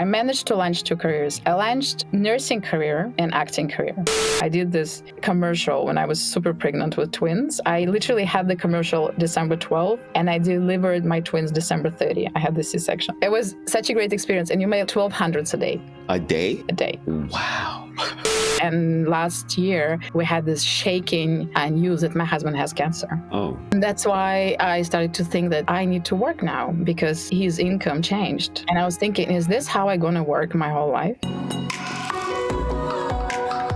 I managed to launch two careers. I launched nursing career and acting career. I did this commercial when I was super pregnant with twins. I literally had the commercial December 12th and I delivered my twins December 30. I had the C-section. It was such a great experience. And you made 1,200 a day. A day? A day. Wow. And last year, we had this shaking news that my husband has cancer. Oh. And that's why I started to think that I need to work now because his income changed. And I was thinking, is this how I'm going to work my whole life?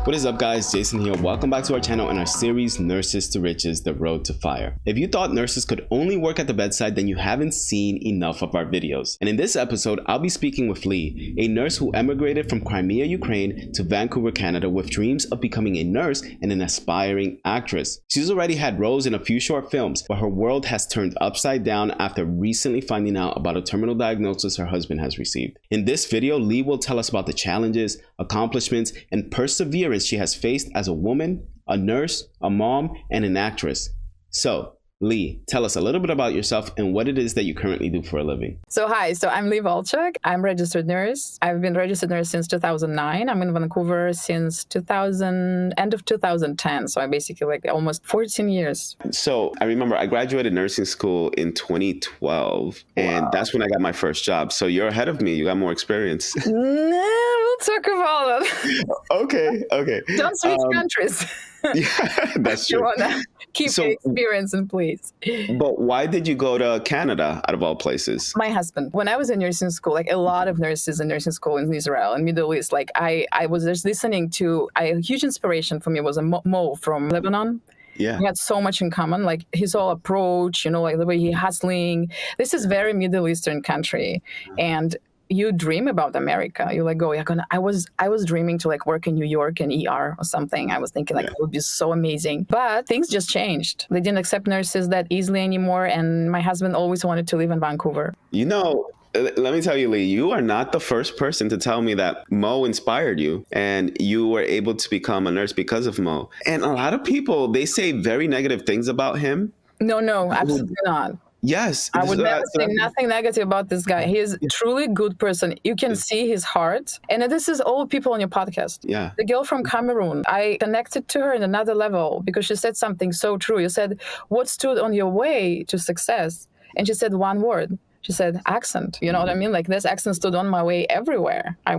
What is up, guys? Jason here. Welcome back to our channel and our series, Nurses to Riches, The Road to Fire. If you thought nurses could only work at the bedside, then you haven't seen enough of our videos. And in this episode, I'll be speaking with Lee, a nurse who emigrated from Crimea, Ukraine to Vancouver, Canada with dreams of becoming a nurse and an aspiring actress. She's already had roles in a few short films, but her world has turned upside down after recently finding out about a terminal diagnosis her husband has received. In this video, Lee will tell us about the challenges, accomplishments, and perseverance she has faced as a woman, a nurse, a mom, and an actress. So, Lee, tell us a little bit about yourself and what it is that you currently do for a living. So hi, I'm Lee Volchuk. I'm a registered nurse. I've been registered nurse since 2009. I'm in Vancouver since end of 2010. So I basically almost 14 years. So I remember I graduated nursing school in 2012 and that's when I got my first job. So you're ahead of me. You got more experience. We'll talk about it. Okay. Don't switch countries. Yeah, that's true. You want to keep the experience in place. But why did you go to Canada out of all places? My husband. When I was in nursing school, a lot of nurses in nursing school in Israel and Middle East, I was just listening to, a huge inspiration for me was a Mo from Lebanon. Yeah. We had so much in common, his whole approach, the way he hustling. This is very Middle Eastern country. And you dream about America. You're like, I was dreaming to work in New York and ER or something. I was thinking it would be so amazing. But things just changed. They didn't accept nurses that easily anymore. And my husband always wanted to live in Vancouver. Let me tell you, Lee, you are not the first person to tell me that Mo inspired you and you were able to become a nurse because of Mo. And a lot of people, they say very negative things about him. No, absolutely not. Yes. I would never say nothing negative about this guy. He is a truly good person. You can see his heart. And this is all people on your podcast. Yeah. The girl from Cameroon, I connected to her in another level because she said something so true. You said, what stood on your way to success? And she said one word. She said, accent. You know what I mean? This accent stood on my way everywhere. I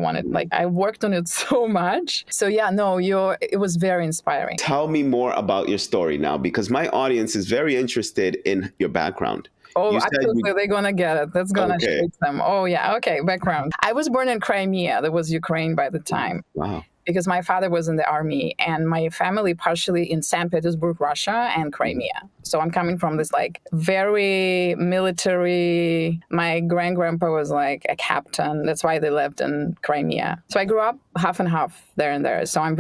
worked on it so much. So it was very inspiring. Tell me more about your story now, because my audience is very interested in your background. Oh, absolutely. They're going to get it. That's going to shake them. Oh, yeah. Okay. Background. I was born in Crimea. That was Ukraine by the time. Wow. Because my father was in the army and my family partially in St. Petersburg, Russia and Crimea. So I'm coming from this very military, my grandpa was a captain. That's why they lived in Crimea. So I grew up half and half there and there. So I'm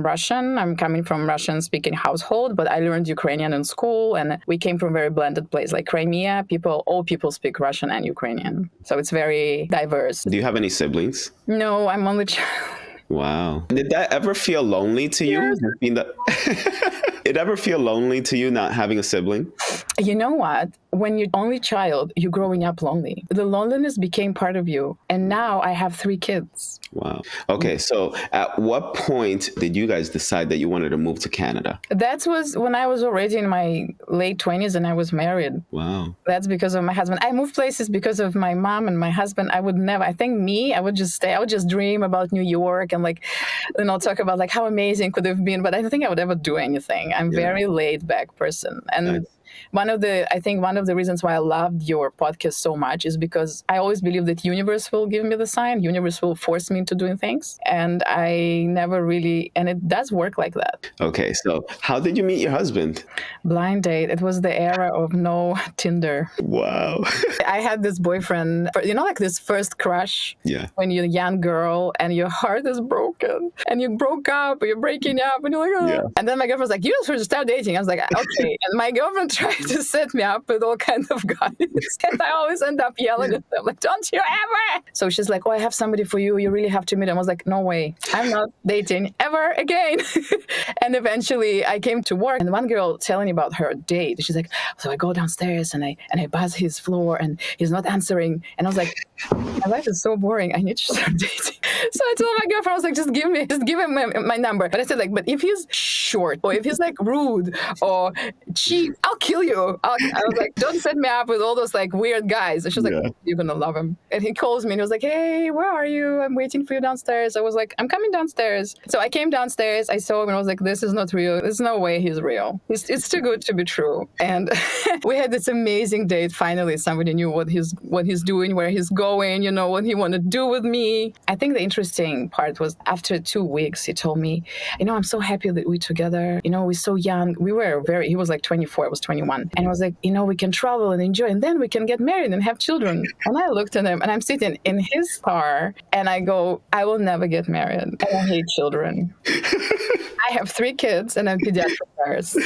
Russian. I'm coming from Russian speaking household, but I learned Ukrainian in school and we came from very blended place. Crimea, all people speak Russian and Ukrainian. So it's very diverse. Do you have any siblings? No, I'm only child. Wow. Did that ever feel lonely to you? It ever feel lonely to you not having a sibling? You know what? When you're only child, you're growing up lonely. The loneliness became part of you. And now I have 3 kids. Wow. Okay. So at what point did you guys decide that you wanted to move to Canada? That was when I was already in my late 20s and I was married. Wow. That's because of my husband. I moved places because of my mom and my husband. I would never, I would just stay. I would just dream about New York and talk about how amazing could it have been. But I don't think I would ever do anything. I'm very laid back person. And nice. One of the reasons why I loved your podcast so much is because I always believe that universe will give me the sign, universe will force me into doing things. And I never really, and it does work like that. Okay. So how did you meet your husband? Blind date. It was the era of no Tinder. Wow. I had this boyfriend, this first crush. Yeah. When you're a young girl and your heart is broken and you broke up or you're breaking up and you're oh. Yeah. And then my girlfriend was like, you should start dating. I was like, okay. And my girlfriend try to set me up with all kinds of guys. And I always end up yelling at them, like, don't you ever. So she's like, oh, I have somebody for you. You really have to meet him. I was like, no way. I'm not dating ever again. And eventually I came to work, and one girl telling me about her date. She's like, so I go downstairs and I buzz his floor and he's not answering. And I was like, my life is so boring. I need to start dating. So I told my girlfriend, I was like, just give him my number. But I said, like, but if he's short or if he's like rude or cheap, I'll kill you. I was like, don't set me up with all those like weird guys. And she was like, you're gonna love him. And he calls me and he was like, hey, where are you? I'm waiting for you downstairs. I was like, I'm coming downstairs. So I came downstairs. I saw him and I was like, this is not real. There's no way he's real. It's too good to be true. And we had this amazing date. Finally, somebody knew what he's doing, where he's going, you know, what he wanted to do with me. I think the interesting part was after 2 weeks, he told me, you know, I'm so happy that we're together. You know, we're so young. He was like 24, I was 21. And I was like, you know, we can travel and enjoy, and then we can get married and have children. And I looked at him and I'm sitting in his car and I go, I will never get married. And I hate children. I have 3 kids and I'm pediatric nurse.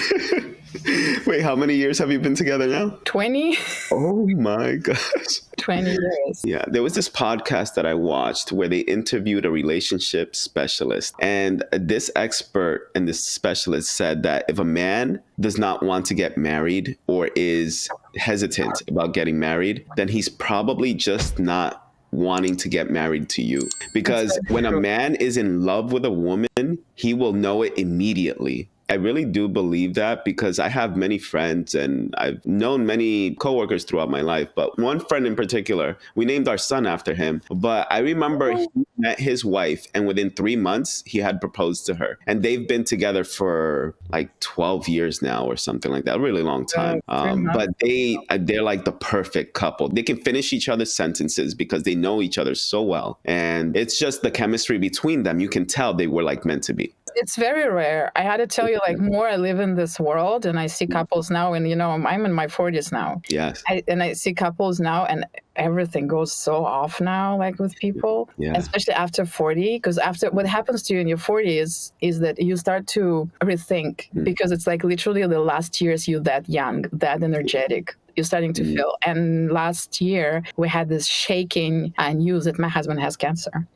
Wait, how many years have you been together now? 20. Oh my gosh. 20 years. Yeah, there was this podcast that I watched where they interviewed a relationship specialist. And this expert and this specialist said that if a man does not want to get married or is hesitant about getting married, then he's probably just not wanting to get married to you. Because when a man is in love with a woman, he will know it immediately. I really do believe that because I have many friends and I've known many coworkers throughout my life. But one friend in particular, we named our son after him. But I remember he met his wife and within 3 months, he had proposed to her. And they've been together for like 12 years now or something like that. A really long time. But they're like the perfect couple. They can finish each other's sentences because they know each other so well. And it's just the chemistry between them. You can tell they were like meant to be. It's very rare. I had to tell you, like, more I live in this world and I see couples now, and, you know, I'm in my 40s now. Yes. I see couples now and everything goes so off now, like with people, especially after 40, because after what happens to you in your 40s is that you start to rethink because it's like literally the last years you're that young, that energetic. You're starting to feel. And last year we had this shaking news that my husband has cancer.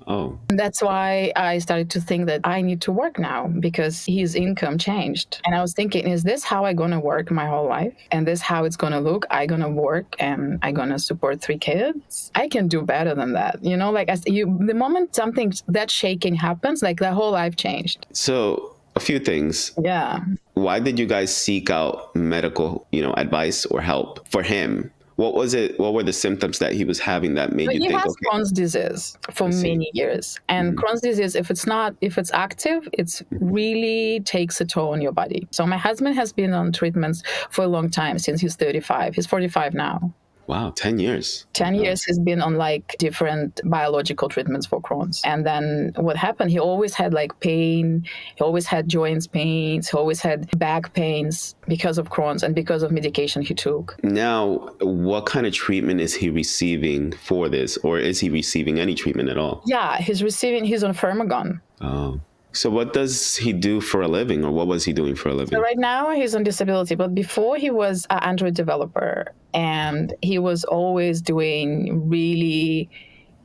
Oh. And that's why I started to think that I need to work now because his income changed. And I was thinking, is this how I'm going to work my whole life? And this how it's going to look? I'm going to work and I'm going to support 3 kids? I can do better than that. You know, like the moment something that shaking happens, like the whole life changed. So a few things. Yeah. Why did you guys seek out medical, advice or help for him? What was it? What were the symptoms that he was having that made you think? He has Crohn's disease for many years. And Crohn's disease, if it's active, it really takes a toll on your body. So my husband has been on treatments for a long time, since he's 35. He's 45 now. Wow, 10 years. 10 years he's been on like different biological treatments for Crohn's. And then what happened, he always had like pain. He always had joints pains. He always had back pains because of Crohn's and because of medication he took. Now, what kind of treatment is he receiving for this? Or is he receiving any treatment at all? Yeah, he's on Pharmagon. Oh. So what does he do for a living, or what was he doing for a living? So right now he's on disability, but before he was an Android developer, and he was always doing really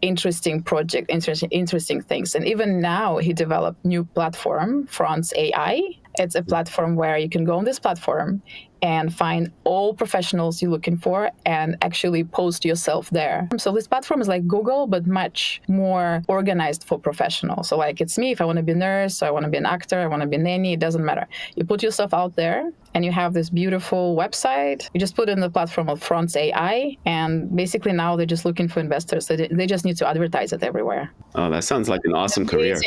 interesting projects, interesting things. And even now he developed new platform, Fronts AI. It's a platform where you can go on this platform and find all professionals you're looking for and actually post yourself there. So this platform is like Google, but much more organized for professionals. So like it's me, if I want to be a nurse, I want to be an actor, I want to be a nanny, it doesn't matter. You put yourself out there and you have this beautiful website. You just put in the platform of Fronts AI, and basically now they're just looking for investors. They just need to advertise it everywhere. Oh, that sounds like an awesome career.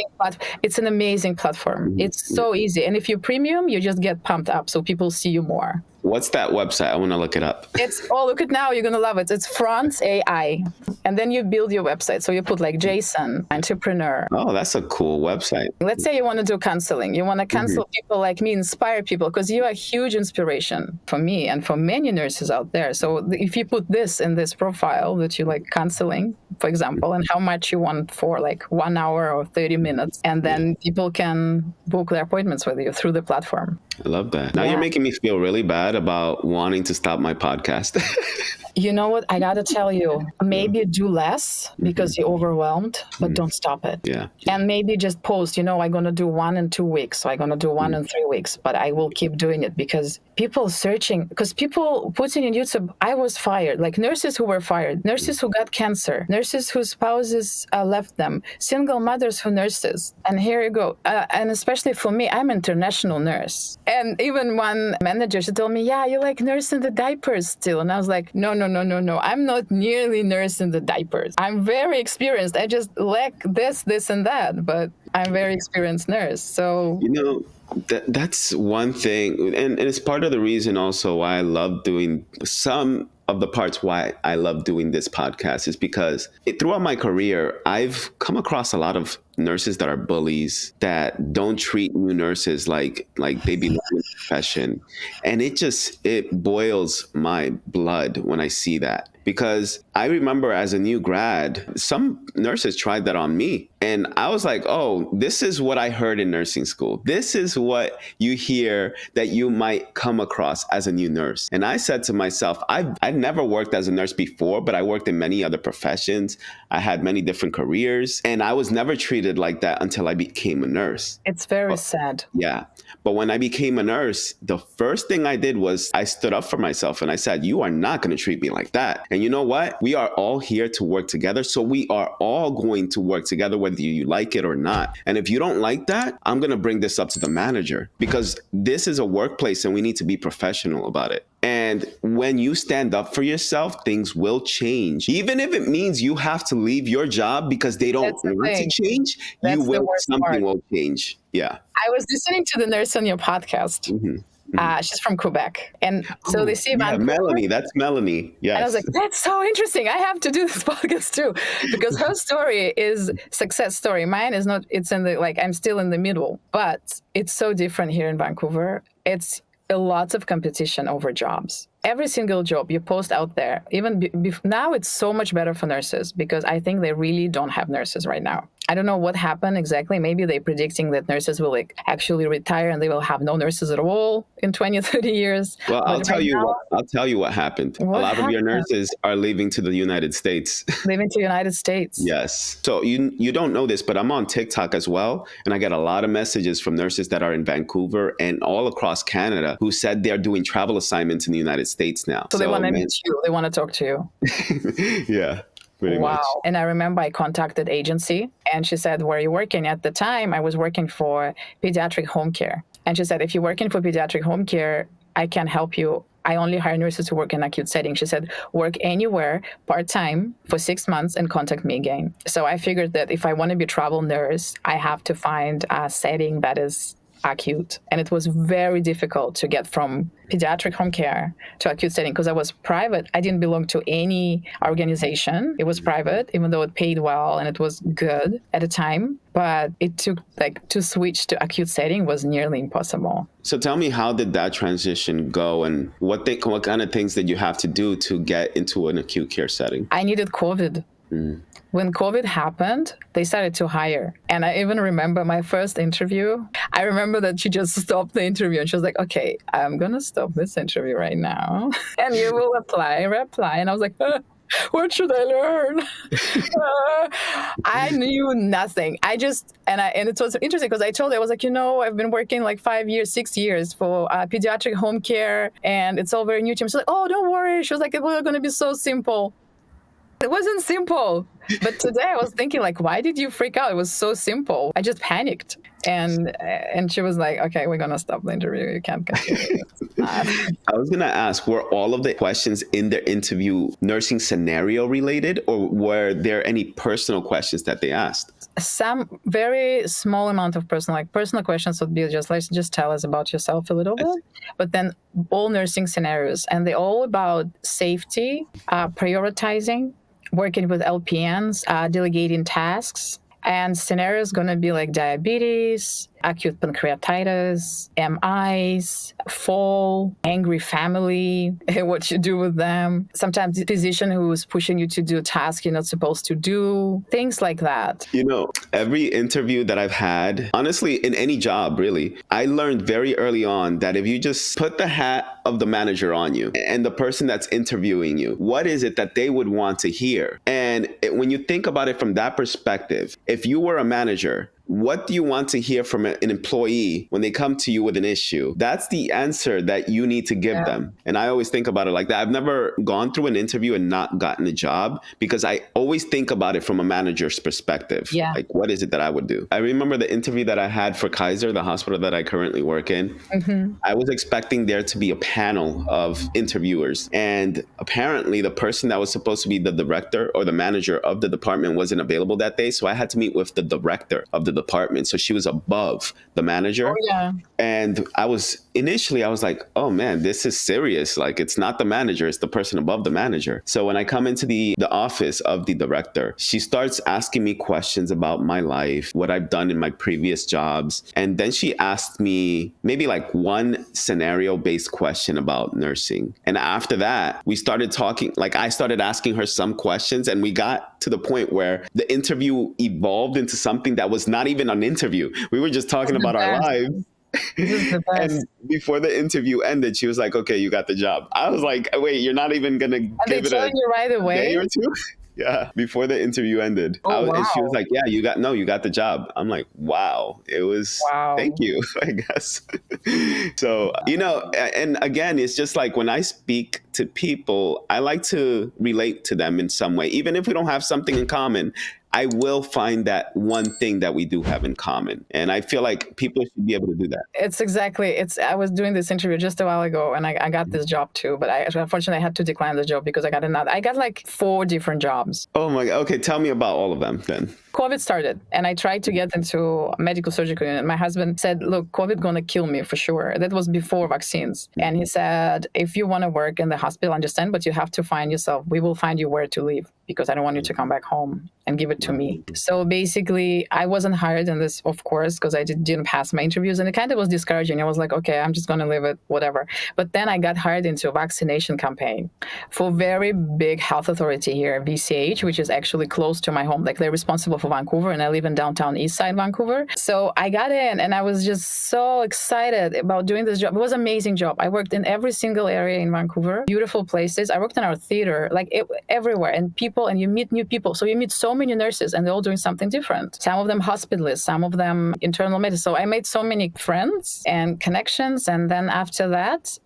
It's an amazing platform. It's so easy. And if you're premium, you just get pumped up so people see you more. What's that website? I want to look it up. Look it now. You're going to love it. It's Fronts AI. And then you build your website. So you put like Jason, entrepreneur. Oh, that's a cool website. Let's say you want to do counseling. You want to counsel people like me, inspire people, because you are a huge inspiration for me and for many nurses out there. So if you put this in this profile that you like counseling, for example, and how much you want for like 1 hour or 30 minutes, and then people can book their appointments with you through the platform. I love that. Now you're making me feel really bad about wanting to stop my podcast. You know what? I got to tell you, maybe do less because you're overwhelmed, but don't stop it. Yeah. And maybe just post, I'm going to do 1 in 2 weeks. So I'm going to do 1 in 3 weeks, but I will keep doing it because people searching, because people putting in YouTube, I was fired, like nurses who were fired, nurses who got cancer, nurses whose spouses left them, single mothers who nurses. And here you go. And especially for me, I'm an international nurse. And even one manager, she told me, yeah, you like nursing the diapers still. And I was like, no. I'm not nearly nursing the diapers. I'm very experienced. I just lack this, and that, but I'm a very experienced nurse. So, that's one thing. And it's part of the reason also why I love doing some of the parts why I love doing this podcast is because throughout my career, I've come across a lot of nurses that are bullies, that don't treat new nurses like they belong in the profession. And it boils my blood when I see that. Because I remember as a new grad, some nurses tried that on me. And I was like, oh, this is what I heard in nursing school. This is what you hear that you might come across as a new nurse. And I said to myself, I've never worked as a nurse before, but I worked in many other professions. I had many different careers, and I was never treated like that until I became a nurse. It's very sad. Yeah. But when I became a nurse, the first thing I did was I stood up for myself and I said, you are not going to treat me like that. And you know what? We are all here to work together. So we are all going to work together, whether you like it or not. And if you don't like that, I'm going to bring this up to the manager, because this is a workplace and we need to be professional about it. And when you stand up for yourself, things will change. Even if it means you have to leave your job because they don't want to change, something will change. Yeah. I was listening to the nurse on your podcast. She's from Quebec. And so they see Vancouver. Melanie, that's Melanie. Yes. And I was like, that's so interesting. I have to do this podcast too, because her story is success story. Mine is not, it's in the, I'm still in the middle, but it's so different here in Vancouver. It's a lot of competition over jobs. Every single job you post out there, even now, it's so much better for nurses because I think they really don't have nurses right now. I don't know what happened exactly. Maybe they're predicting that nurses will actually retire and they will have no nurses at all in 20 or 30 years. Well, I'll tell you what happened. A lot of your nurses are leaving to the United States. Leaving to the United States. Yes. So you don't know this, but I'm on TikTok as well. And I get a lot of messages from nurses that are in Vancouver and all across Canada who said they're doing travel assignments in the United States now. So they want to meet you. They want to talk to you. Yeah. Pretty much. And I remember I contacted agency and she said, where are you working? At the time, I was working for pediatric home care. And she said, if you're working for pediatric home care, I can help you. I only hire nurses who work in acute setting. She said, work anywhere part-time for 6 months and contact me again. So I figured that if I want to be a travel nurse, I have to find a setting that is acute. And it was very difficult to get from pediatric home care to acute setting because I was private. I didn't belong to any organization. It was private, even though it paid well and it was good at the time. But it took to switch to acute setting was nearly impossible. So tell me, how did that transition go and what kind of things did you have to do to get into an acute care setting? I needed COVID. When COVID happened, they started to hire. And I even remember my first interview. I remember that she just stopped the interview and she was like, okay, I'm going to stop this interview right now. And you will reply. And I was like, what should I learn? I knew nothing. And it was interesting because I told her, I was like, I've been working 5 years, 6 years for pediatric home care and it's all very new to me. She's like, oh, don't worry. She was like, it was going to be so simple. It wasn't simple. But today I was thinking, why did you freak out? It was so simple. I just panicked. And she was like, okay, we're going to stop the interview. You can't continue. I was going to ask, were all of the questions in their interview nursing scenario related, or were there any personal questions that they asked? Some very small amount of personal questions would be just tell us about yourself a little bit. But then all nursing scenarios, and they're all about safety, prioritizing, working with LPNs, delegating tasks, and scenarios going to be like diabetes, acute pancreatitis, MIs, fall, angry family, what you do with them. Sometimes the physician who is pushing you to do a task you're not supposed to do, things like that. You know, every interview that I've had, honestly, in any job, really, I learned very early on that if you just put the hat of the manager on you and the person that's interviewing you, what is it that they would want to hear? And when you think about it from that perspective, if you were a manager, what do you want to hear from an employee when they come to you with an issue? That's the answer that you need to give them. And I always think about it like that. I've never gone through an interview and not gotten a job because I always think about it from a manager's perspective. Yeah. Like, what is it that I would do? I remember the interview that I had for Kaiser, the hospital that I currently work in. I was expecting there to be a panel of interviewers. And apparently the person that was supposed to be the director or the manager of the department wasn't available that day. So I had to meet with the director of the department. So she was above the manager. Oh, yeah. And I was like, oh man, this is serious. Like, it's not the manager, it's the person above the manager. So when I come into the office of the director, she starts asking me questions about my life, what I've done in my previous jobs. And then she asked me maybe like one scenario-based question about nursing. And after that, we started talking, like I started asking her some questions, and we got to the point where the interview evolved into something that was not even an interview. We were just talking about our lives. And before the interview ended, she was like, okay, you got the job. I was like, wait, you're not even going to give it you right away? day or two? Yeah, before the interview ended. Wow. And she was like, yeah, you got the job. I'm like, wow, it was, thank you, I guess. So, you know, and again, it's just like when I speak to people, I like to relate to them in some way. Even if we don't have something in common, I will find that one thing that we do have in common. And I feel like people should be able to do that. I was doing this interview just a while ago and I got this job too, but unfortunately I had to decline the job because I got like 4 different jobs. Oh my God. Okay. Tell me about all of them then. COVID started and I tried to get into medical surgical unit. My husband said, look, COVID gonna kill me for sure. That was before vaccines. And he said, if you want to work in the hospital, understand, but you have to find yourself. We will find you where to live because I don't want you to come back home and give it to me. So basically, I wasn't hired in this, of course, because I didn't pass my interviews. And it kind of was discouraging. I was like, okay, I'm just going to leave it, whatever. But then I got hired into a vaccination campaign for a very big health authority here, VCH, which is actually close to my home. Like they're responsible for Vancouver and I live in downtown East Side Vancouver. So I got in and I was just so excited about doing this job. It was an amazing job. I worked in every single area in Vancouver, beautiful places. I worked in our theater, like everywhere, and you meet new people. So you meet so many nurses and they're all doing something different. Some of them hospitalists, some of them internal medicine. So I made so many friends and connections. And then after that,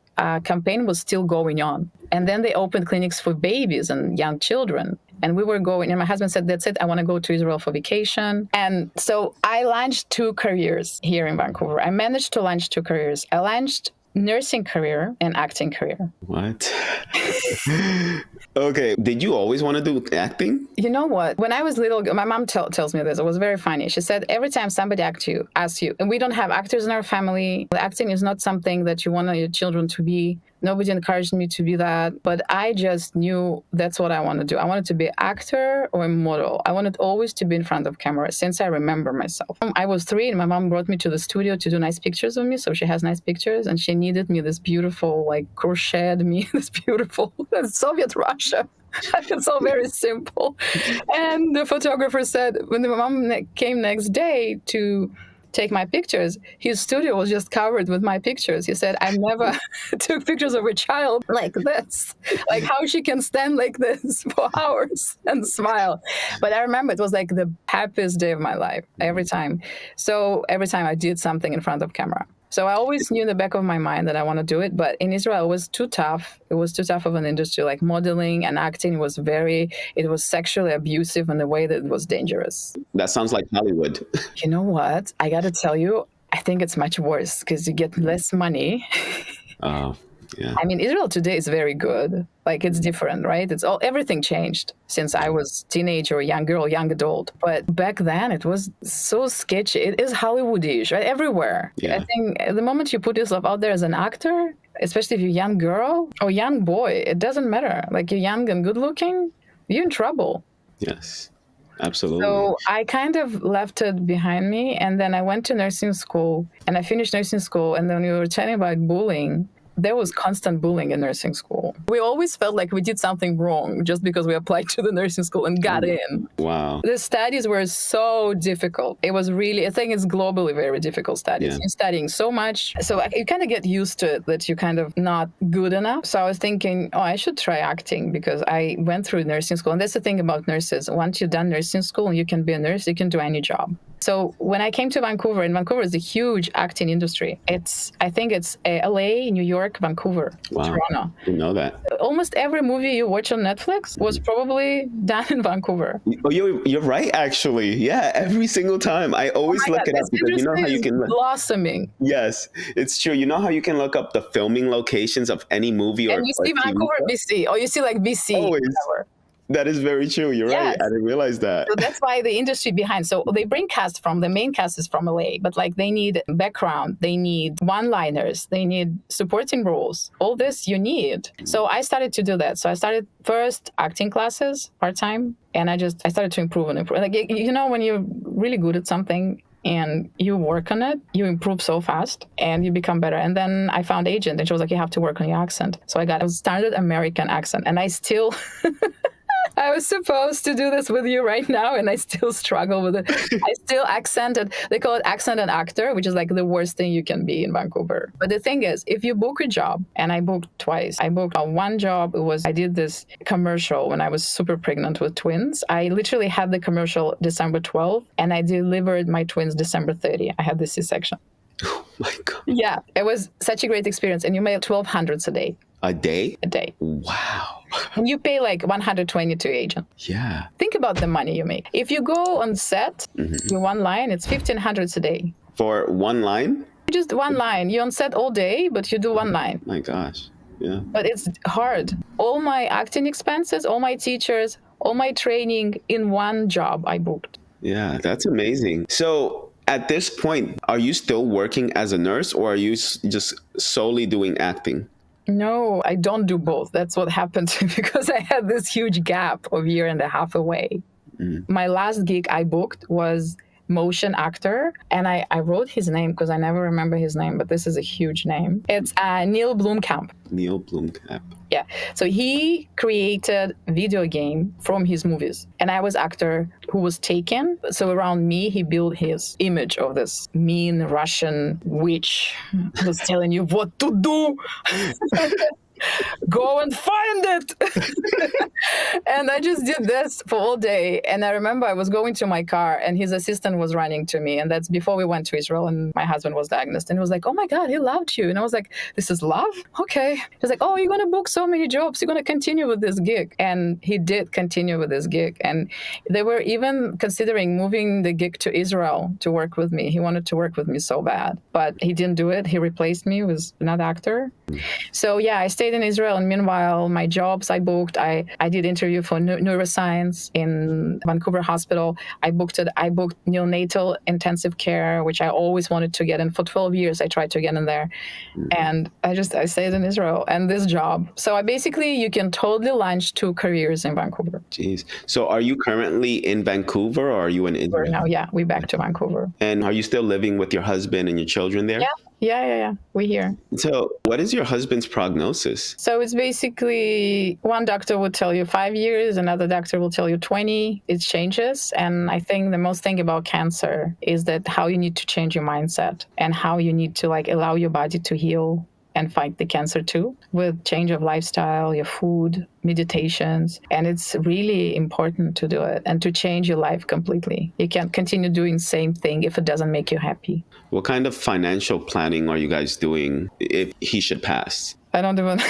campaign was still going on. And then they opened clinics for babies and young children. And we were going, and my husband said, that's it, I want to go to Israel for vacation. And so I launched 2 careers here in Vancouver. I managed to launch 2 careers. I launched nursing career and acting career. What? Okay. Did you always want to do acting? You know what? When I was little, my mom tells me this. It was very funny. She said, every time somebody asks you, and we don't have actors in our family, acting is not something that you want your children to be. Nobody encouraged me to be that, but I just knew that's what I want to do. I wanted to be an actor or a model. I wanted always to be in front of camera since I remember myself. I was 3 and my mom brought me to the studio to do nice pictures of me. So she has nice pictures and she needed me this beautiful, like crocheted me, this beautiful Soviet Russia. It's all very simple. And the photographer said, when the mom came next day to take my pictures, his studio was just covered with my pictures. He said, I never took pictures of a child like this, like how she can stand like this for hours and smile. But I remember it was like the happiest day of my life every time. So every time I did something in front of camera. So I always knew in the back of my mind that I want to do it. But in Israel, it was too tough. It was too tough of an industry. Like modeling and acting was it was sexually abusive in a way that it was dangerous. That sounds like Hollywood. You know what? I got to tell you, I think it's much worse because you get less money. Yeah. I mean, Israel today is very good. Like it's different, right? Everything changed since I was teenager, young girl, young adult. But back then it was so sketchy. It is Hollywoodish, right? Everywhere. Yeah. I think the moment you put yourself out there as an actor, especially if you're a young girl or young boy, it doesn't matter. Like you're young and good looking, you're in trouble. Yes. Absolutely. So I kind of left it behind me. And then I went to nursing school and I finished nursing school. And then we were chatting about bullying. There was constant bullying in nursing school. We always felt like we did something wrong just because we applied to the nursing school and got in. Wow. The studies were so difficult. It was really, I think it's globally very difficult studies. Yeah. You're studying so much. So you kind of get used to it that you're kind of not good enough. So I was thinking, oh, I should try acting because I went through nursing school. And that's the thing about nurses. Once you've done nursing school and you can be a nurse, you can do any job. So when I came to Vancouver, and Vancouver is a huge acting industry. I think it's LA, New York, Vancouver, Wow. Toronto. I didn't know that. Almost every movie you watch on Netflix was probably done in Vancouver. Oh, you're right, actually. Yeah, every single time. I always look it up because you know how you can blossoming. Yes, it's true. You know how you can look up the filming locations of any movie or and you see TV Vancouver, show? BC, or you see like BC. Always. Whatever. That is very true. You're right. Yes. I didn't realize that. So that's why the industry behind. So they bring cast from, the main cast is from LA, but like they need background, they need one-liners, they need supporting roles. All this you need. So I started to do that. So I started first acting classes part-time, and I started to improve and improve. Like, you know, when you're really good at something and you work on it, you improve so fast and you become better. And then I found agent and she was like, you have to work on your accent. So I got a standard American accent, and I still... I was supposed to do this with you right now, and I still struggle with it. I still accented. They call it accent and actor, which is like the worst thing you can be in Vancouver. But the thing is, if you book a job, and I booked twice. I booked one job. I did this commercial when I was super pregnant with twins. I literally had the commercial December 12th, and I delivered my twins December 30th. I had the C-section. Oh my God. Yeah, it was such a great experience. And you made 1,200 a day. A day? A day. Wow. And you pay like 120 to agent. Yeah. Think about the money you make. If you go on set, you one line, it's 1,500 a day. For one line? Just one line. You're on set all day, but you do one line. My gosh. Yeah. But it's hard. All my acting expenses, all my teachers, all my training in one job I booked. Yeah, that's amazing. So at this point, are you still working as a nurse, or are you just solely doing acting? No, I don't do both. That's what happened to me because I had this huge gap of a year and a half away. My last gig I booked was motion actor, and I wrote his name because I never remember his name, but this is a huge name. It's Neil Blomkamp. Neil Blomkamp. Yeah. So he created video game from his movies, and I was actor who was taken. So around me, he built his image of this mean Russian witch who was telling you what to do. Go and find it. And I just did this for all day. And I remember I was going to my car and his assistant was running to me. And that's before we went to Israel and my husband was diagnosed. And he was like, oh my God, he loved you. And I was like, this is love? Okay. He's like, oh, you're going to book so many jobs. You're going to continue with this gig. And he did continue with this gig. And they were even considering moving the gig to Israel to work with me. He wanted to work with me so bad, but he didn't do it. He replaced me with another actor. So yeah, I stayed in Israel, and meanwhile, my jobs I booked. I did interview for neuroscience in Vancouver Hospital. I booked neonatal intensive care, which I always wanted to get in. For 12 years, I tried to get in there, and I stayed in Israel and this job. So you can totally launch two careers in Vancouver. Jeez. So are you currently in Vancouver, or are you in Israel? Now, yeah, we're back to Vancouver. And are you still living with your husband and your children there? Yeah. We're here. So what is your husband's prognosis? So it's basically one doctor would tell you 5 years, another doctor will tell you 20. It changes. And I think the most thing about cancer is that how you need to change your mindset and how you need to allow your body to heal and fight the cancer too, with change of lifestyle, your food, meditations. And it's really important to do it and to change your life completely. You can't continue doing the same thing if it doesn't make you happy. What kind of financial planning are you guys doing if he should pass? I don't even...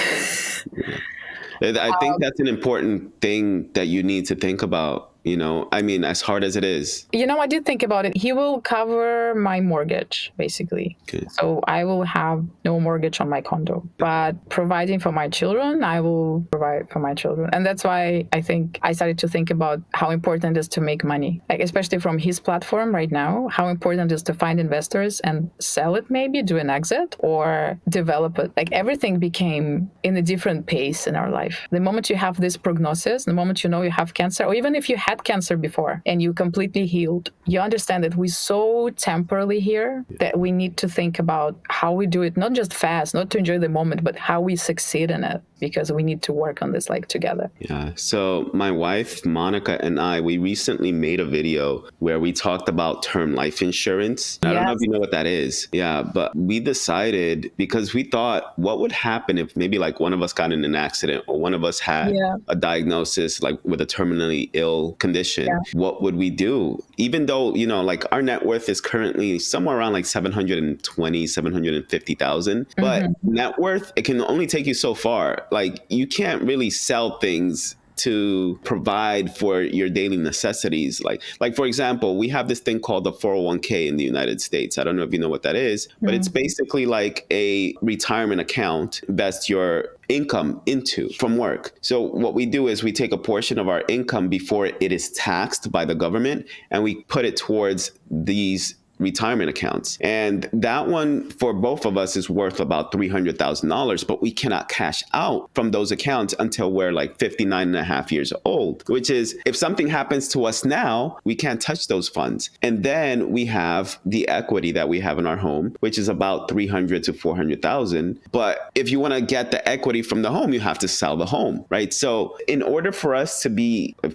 I think that's an important thing that you need to think about. As hard as it is. I did think about it. He will cover my mortgage, basically. Okay. So I will have no mortgage on my condo. But providing for my children, I will provide for my children. And that's why I think I started to think about how important it is to make money. Especially from his platform right now, how important it is to find investors and sell it maybe, do an exit, or develop it. Everything became in a different pace in our life. The moment you have this prognosis, the moment you know you have cancer, or even if you had had cancer before and you completely healed, you understand that we're so temporarily here that we need to think about how we do it, not just fast, not to enjoy the moment, but how we succeed in it, because we need to work on this like together. Yeah. So my wife, Monica, and I, we recently made a video where we talked about term life insurance. I don't know if you know what that is. Yeah. But we decided, because we thought, what would happen if maybe like one of us got in an accident or one of us had a diagnosis like with a terminally ill condition? What would we do? Even though, you know, like our net worth is currently somewhere around like 720, 750,000. But net worth, it can only take you so far. Like you can't really sell things to provide for your daily necessities. Like for example, we have this thing called the 401k in the United States. I don't know if you know what that is, but it's basically like a retirement account that's your income into from work. So what we do is we take a portion of our income before it is taxed by the government and we put it towards these retirement accounts. And that one for both of us is worth about $300,000, but we cannot cash out from those accounts until we're like 59 and a half years old, which is if something happens to us now, we can't touch those funds. And then we have the equity that we have in our home, which is about 300 to 400,000. But if you want to get the equity from the home, you have to sell the home, right? So in order for us to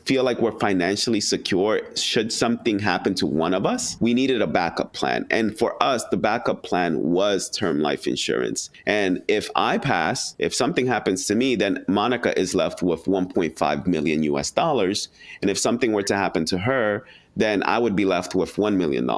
feel like we're financially secure, should something happen to one of us, we needed a backup plan. And for us, the backup plan was term life insurance. And if I pass, if something happens to me, then Monica is left with 1.5 million US dollars. And if something were to happen to her, then I would be left with $1 million.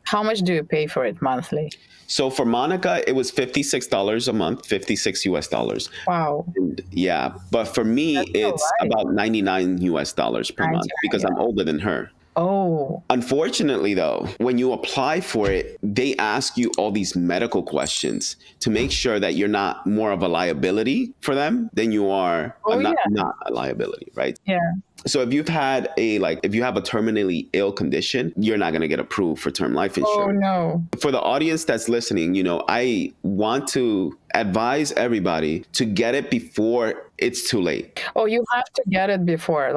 How much do you pay for it monthly? So for Monica, it was $56 a month, 56 US dollars. Wow. And yeah. But for me, it's about 99 US dollars per month because I'm older than her. Oh. Unfortunately, though, when you apply for it, they ask you all these medical questions to make sure that you're not more of a liability for them than you are not a liability, right? Yeah. So if you have a terminally ill condition, you're not going to get approved for term life insurance. Oh, no. For the audience that's listening, you know, I want to advise everybody to get it before it's too late. Oh, you have to get it before.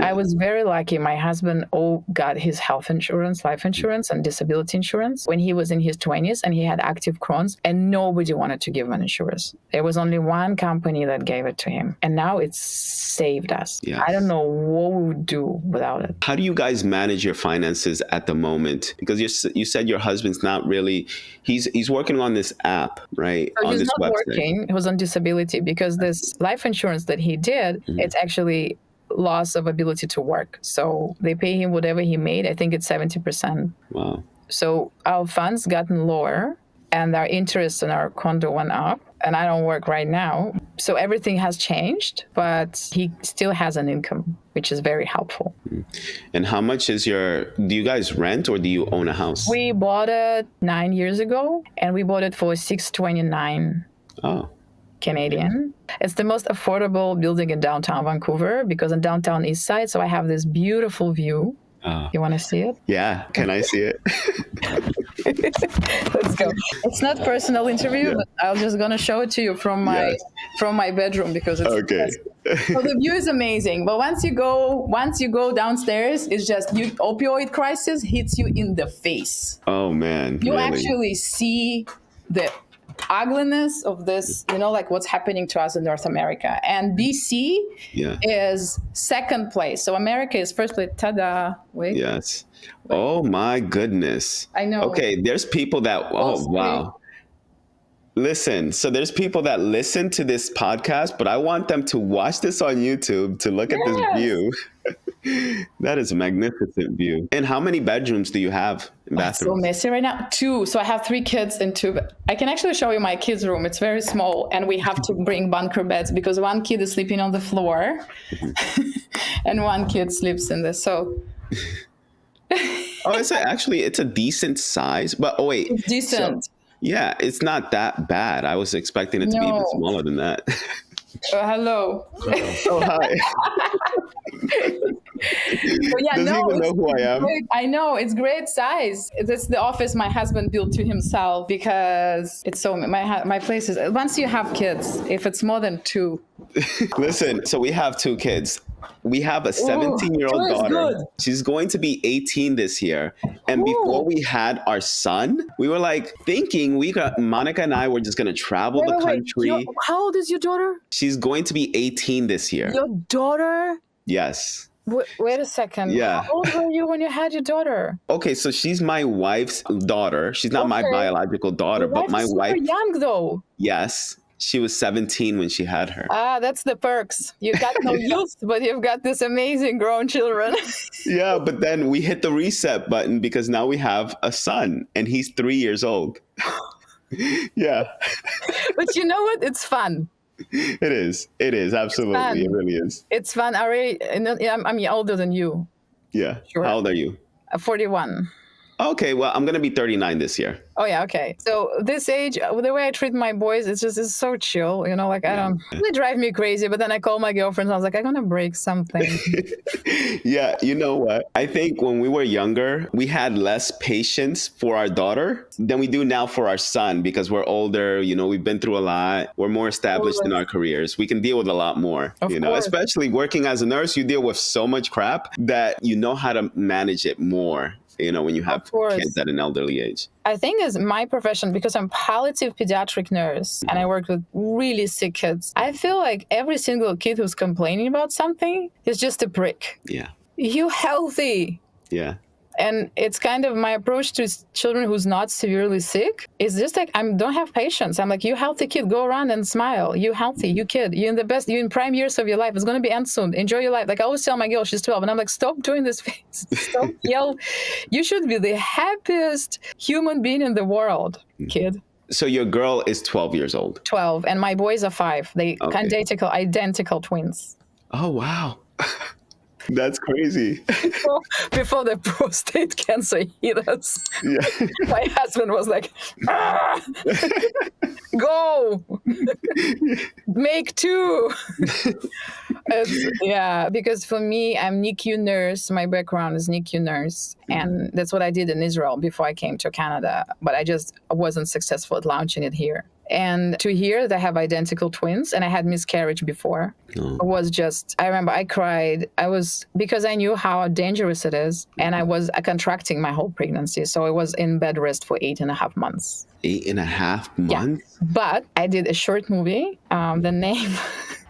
I was very lucky. My husband got his health insurance, life insurance, and disability insurance when he was in his 20s, and he had active Crohn's, and nobody wanted to give him an insurance. There was only one company that gave it to him, and now it's saved us. Yeah. I don't know what we would do without it. How do you guys manage your finances at the moment? Because you said your husband's not really, he's working on this app, right? So on he's this not website. working. He was on disability because this life insurance that he did, it's actually loss of ability to work. So they pay him whatever he made. I think it's 70%. Wow. So our funds gotten lower and our interest in our condo went up, and I don't work right now. So everything has changed, but he still has an income, which is very helpful. And how much is do you guys rent or do you own a house? We bought it 9 years ago, and we bought it for $629 Canadian. It's the most affordable building in downtown Vancouver because in downtown East Side, so I have this beautiful view. You want to see it? Yeah. Can I see it? Let's go. It's not personal interview, but I'm just gonna show it to you from my bedroom because it's okay. So the view is amazing, but once you go downstairs, it's just opioid crisis hits you in the face. Oh man, you really? Actually see the ugliness of this, like what's happening to us in North America. And BC is second place. So America is first place. Ta-da. Wait. Yes. Wait. Oh my goodness. I know. Okay, there's people that, wow. Listen, so there's people that listen to this podcast, but I want them to watch this on YouTube to look at this view. That is a magnificent view. And how many bedrooms do you have in bathrooms? So messy right now. 2. So I have 3 kids and 2. I can actually show you my kids' room. It's very small, and we have to bring bunker beds because one kid is sleeping on the floor, and one kid sleeps in this. So. It's a decent size, but wait. It's decent. So, yeah, it's not that bad. I was expecting it to be even smaller than that. Hello. Oh, hi. Does he even know who I am? I know, it's great size. It's the office my husband built to himself because it's so, my place is, once you have kids, if it's more than 2. Listen, so we have 2 kids. We have a Ooh, 17-year-old two is daughter. good. She's going to be 18 this year. And before Ooh. we had our son, we were like thinking Monica and I were just going to travel the Wait. country. How old is your daughter? She's going to be 18 this year. Your daughter? Yes. Wait a second. Yeah. How old were you when you had your daughter? Okay, so she's my wife's daughter. She's not my Okay. biological daughter, Your but wife my is super wife, young, though. yes, she was 17 when she had her. Ah, that's the perks. You got no youth, but you've got this amazing grown children. Yeah, but then we hit the reset button because now we have a son and he's 3 years old. Yeah, But you know what? It's fun. it is. It is. Absolutely. fun. It really is. It's fun. I'm older than you. Yeah. Sure. How old are you? 41. Okay, well, I'm going to be 39 this year. Oh yeah, okay. So this age, the way I treat my boys, it's so chill. You know, like they drive me crazy. But then I call my girlfriends. I was like, I'm gonna break something. Yeah, you know what? I think when we were younger, we had less patience for our daughter than we do now for our son because we're older. You know, we've been through a lot. We're more established in our careers. We can deal with a lot more. Of you know, course. especially working as a nurse, you deal with so much crap that you know how to manage it more. You know, when you have kids at an elderly age. I think as my profession, because I'm palliative pediatric nurse and I work with really sick kids, I feel like every single kid who's complaining about something is just a prick. Yeah. You healthy. Yeah. And it's kind of my approach to children who's not severely sick is just like, I don't have patience. I'm like, you healthy kid, go around and smile. You healthy, you kid, you're in prime years of your life. It's going to be end soon. Enjoy your life. Like I always tell my girl, she's 12. And I'm like, stop doing this face. Stop yell. You should be the happiest human being in the world, kid. So your girl is 12 years old. 12. And my boys are 5. They identical twins. Oh, wow. That's crazy. Before the prostate cancer hit us, Yeah. my husband was like, go, make 2. Because for me, I'm NICU nurse. My background is NICU nurse. And that's what I did in Israel before I came to Canada. But I just wasn't successful at launching it here. And to hear that I have identical twins and I had miscarriage before was just, I remember I cried. Because I knew how dangerous it is. And I was contracting my whole pregnancy. So I was in bed rest for 8.5 months. 8.5 months? Yeah. But I did a short movie. The name,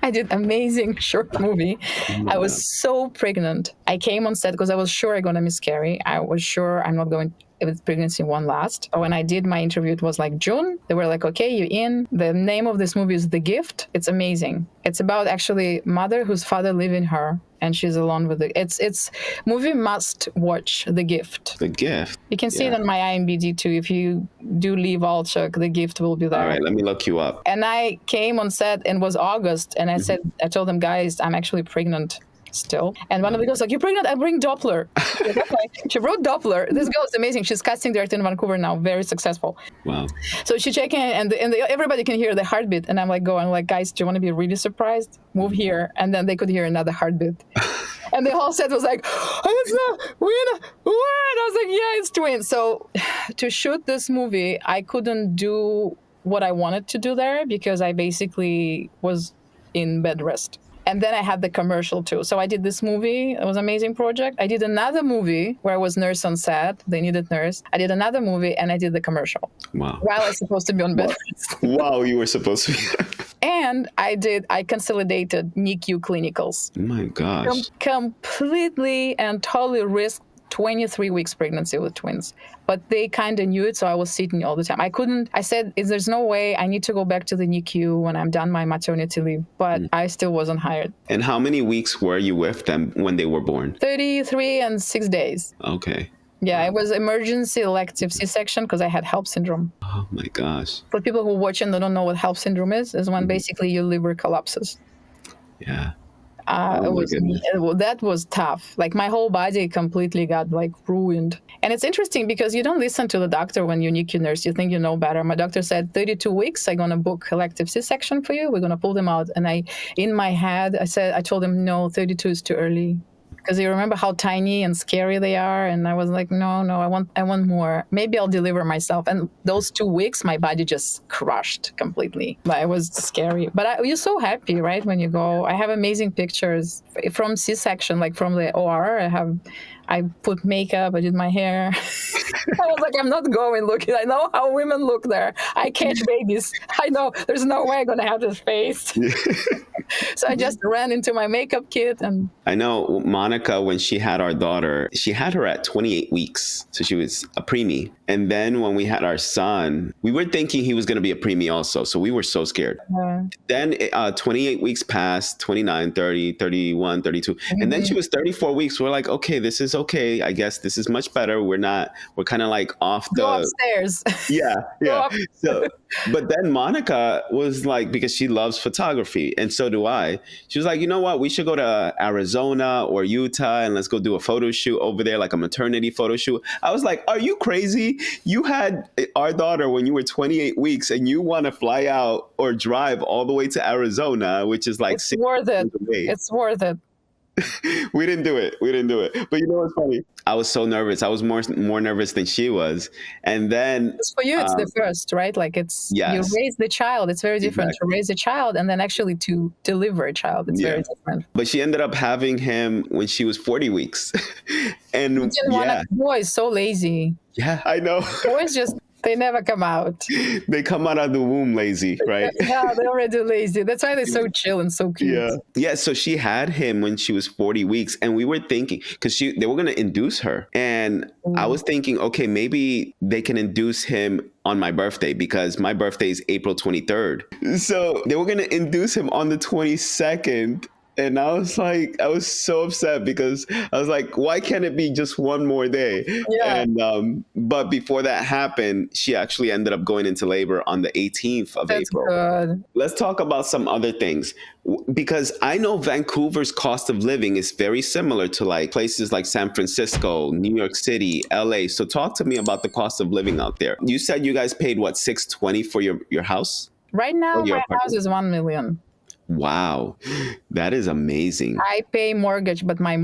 I did amazing short movie. I was so pregnant. I came on set because I was sure I'm going to miscarry. I was sure I'm not going with pregnancy won't last. When I did my interview, it was like June. They were like, okay, you're in. The name of this movie is The Gift. It's amazing. It's about actually mother whose father leaving her and she's alone with it's movie must watch The Gift. The Gift. You can see it on my IMDb too. If you do leave Allchuck, The Gift will be there. All right, let me look you up. And I came on set and it was August and I told them, guys, I'm actually pregnant still. And one of the girls like, you're pregnant? I bring Doppler. Like, okay. She wrote Doppler. This girl is amazing. She's casting director in Vancouver now, very successful. Wow. So she checked in and everybody can hear the heartbeat. And I'm like, guys, do you want to be really surprised? Move here. And then they could hear another heartbeat. And the whole set was like, it's not, what? I was like, yeah, it's twins. So to shoot this movie, I couldn't do what I wanted to do there because I basically was in bed rest. And then I had the commercial too. So I did this movie. It was an amazing project. I did another movie where I was nurse on set. They needed nurse. I did another movie and I did the commercial. Wow. While I was supposed to be on bed rest. Wow, you were supposed to be. And I consolidated NICU clinicals. Oh my gosh. Completely and totally risked 23 weeks pregnancy with twins. But they kind of knew it, so I was sitting all the time. I said, there's no way, I need to go back to the NICU when I'm done my maternity leave. But I still wasn't hired. And how many weeks were you with them when they were born? 33 and 6 days. Okay. Yeah, it was emergency elective C-section because I had HELLP syndrome. Oh my gosh. For people who watch and they don't know what HELLP syndrome is when basically your liver collapses. Yeah. That was tough. Like my whole body completely got like ruined. And it's interesting because you don't listen to the doctor when you're NICU nurse. You think you know better. My doctor said 32 weeks, I'm going to book elective C-section for you. We're going to pull them out. And in my head, I told him, no, 32 is too early. because you remember how tiny and scary they are. And I was like, no, I want more. Maybe I'll deliver myself. And those 2 weeks, my body just crushed completely. But it was scary. But you're so happy, right? When you go, I have amazing pictures from C-section, like from the OR. I put makeup, I did my hair. I was like, I'm not going looking. I know how women look there. I catch babies. I know there's no way I'm going to have this face. So I just ran into my makeup kit. And I know Monica, when she had our daughter, she had her at 28 weeks. So she was a preemie. And then when we had our son, we were thinking he was going to be a preemie also. So we were so scared. Then 28 weeks passed, 29, 30, 31, 32. And then she was 34 weeks. We're like, okay, this is okay. I guess this is much better. We're kind of like off the... Go upstairs. Yeah. So, but then Monica was like, because she loves photography and so do I, she was like, you know what, we should go to Arizona or Utah and let's go do a photo shoot over there, like a maternity photo shoot. I was like, are you crazy? You had our daughter when you were 28 weeks and you want to fly out or drive all the way to Arizona, which is like it's worth it. It's worth it. We didn't do it. But you know what's funny? I was so nervous. I was more nervous than she was. And then for you, it's the first, right? Like you raise the child. It's very different to raise a child and then actually to deliver a child. It's very different. But she ended up having him when she was 40 weeks. And you didn't want boys so lazy. Yeah, I know. Boys just... they never come out. They come out of the womb lazy, right? Yeah, they're already lazy. That's why they're so chill and so cute. Yeah. So she had him when she was 40 weeks. And we were thinking, because they were going to induce her. And I was thinking, okay, maybe they can induce him on my birthday because my birthday is April 23rd. So they were going to induce him on the 22nd. And I was so upset because I was like, why can't it be just one more day? Yeah. And but before that happened, she actually ended up going into labor on the 18th of April. Good. Let's talk about some other things, because I know Vancouver's cost of living is very similar to like places like San Francisco, New York City, LA. So talk to me about the cost of living out there. You said you guys paid what, $620 for your house? Right now, my house is $1 million. Wow, that is amazing. I pay mortgage, but my